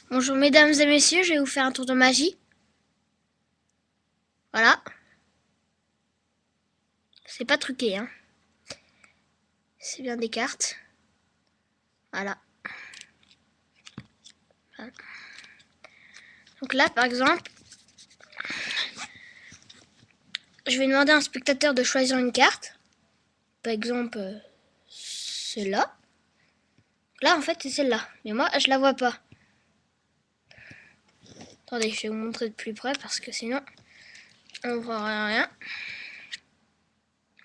Bonjour mesdames et messieurs, je vais vous faire un tour de magie. Voilà. C'est pas truqué, hein. C'est bien des cartes. Voilà. Donc là, par exemple, je vais demander à un spectateur de choisir une carte. Par exemple, celle-là. Là, en fait, c'est celle-là. Mais moi, je la vois pas. Attendez, je vais vous montrer de plus près parce que sinon, on voit rien.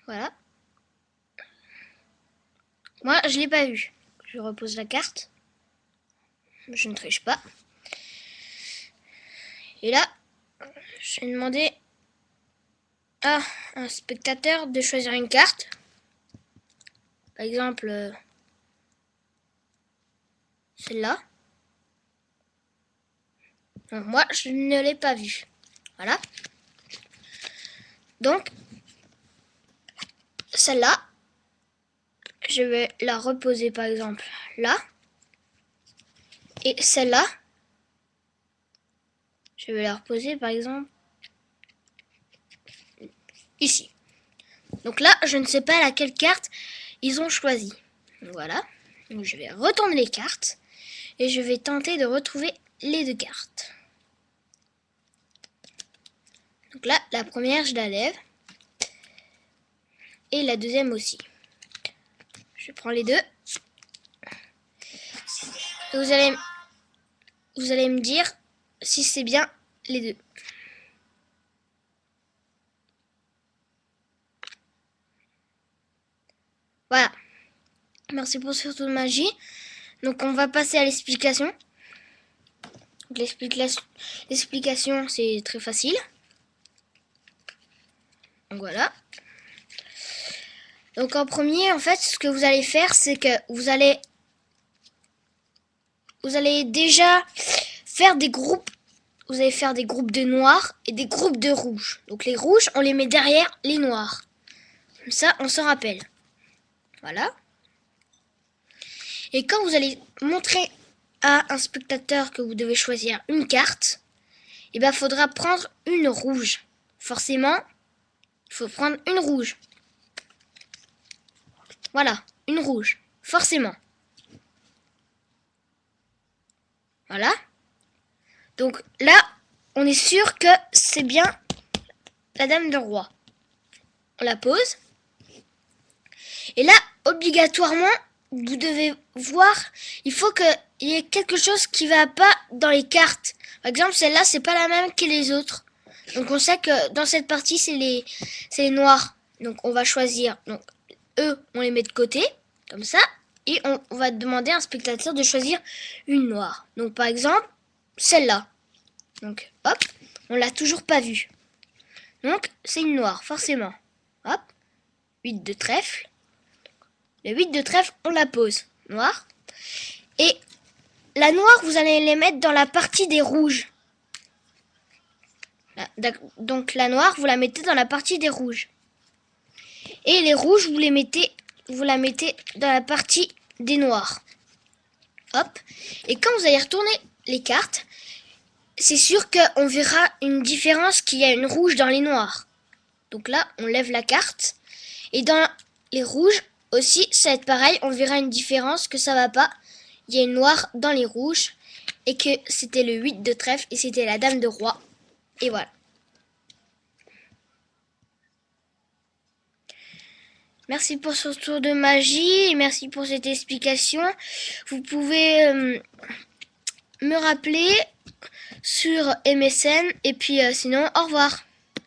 Voilà. Moi, je l'ai pas vue. Je repose la carte. Je ne triche pas. Et là, je vais demander à un spectateur de choisir une carte. Par exemple, celle-là. Donc, moi, je ne l'ai pas vue. Voilà. Donc, celle-là, je vais la reposer par exemple là. Et celle-là, je vais la reposer par exemple ici. Donc là, je ne sais pas laquelle carte ils ont choisi. Voilà. Donc je vais retourner les cartes et je vais tenter de retrouver les deux cartes. Donc là, la première, je la lève. Et la deuxième aussi. Je prends les deux. Et vous allez me dire si c'est bien les deux. Voilà. Merci pour ce tour de magie. Donc on va passer à l'explication. L'explication, c'est très facile. Donc voilà. Donc en premier, en fait, ce que vous allez faire, c'est que vous allez déjà faire des groupes. Vous allez faire des groupes de noirs et des groupes de rouges. Donc les rouges, on les met derrière les noirs. Comme ça, on s'en rappelle. Voilà. Et quand vous allez montrer à un spectateur que vous devez choisir une carte, il faudra prendre une rouge. Forcément, il faut prendre une rouge. Voilà, une rouge. Forcément. Voilà. Donc là, on est sûr que c'est bien la dame de roi. On la pose. Et là, obligatoirement, vous devez voir, il faut qu'il y ait quelque chose qui ne va pas dans les cartes. Par exemple, celle-là, c'est pas la même que les autres. Donc on sait que dans cette partie, c'est les noirs. Donc on va choisir. Donc eux, on les met de côté, comme ça. Et on va demander à un spectateur de choisir une noire. Donc par exemple, celle-là. Donc hop, on l'a toujours pas vue. Donc c'est une noire, forcément. Hop, 8 de trèfle. Le 8 de trèfle, on la pose. Noire. Et la noire, vous allez les mettre dans la partie des rouges. Donc la noire, vous la mettez dans la partie des rouges. Et les rouges, vous la mettez dans la partie des noirs. Hop. Et quand vous allez retourner les cartes, c'est sûr qu'on verra une différence qu'il y a une rouge dans les noirs. Donc là, on lève la carte. Et dans les rouges aussi, ça va être pareil. On verra une différence que ça va pas. Il y a une noire dans les rouges. Et que c'était le 8 de trèfle et c'était la dame de roi. Et voilà. Merci pour ce tour de magie et merci pour cette explication. Vous pouvez me rappeler sur MSN et puis sinon, au revoir.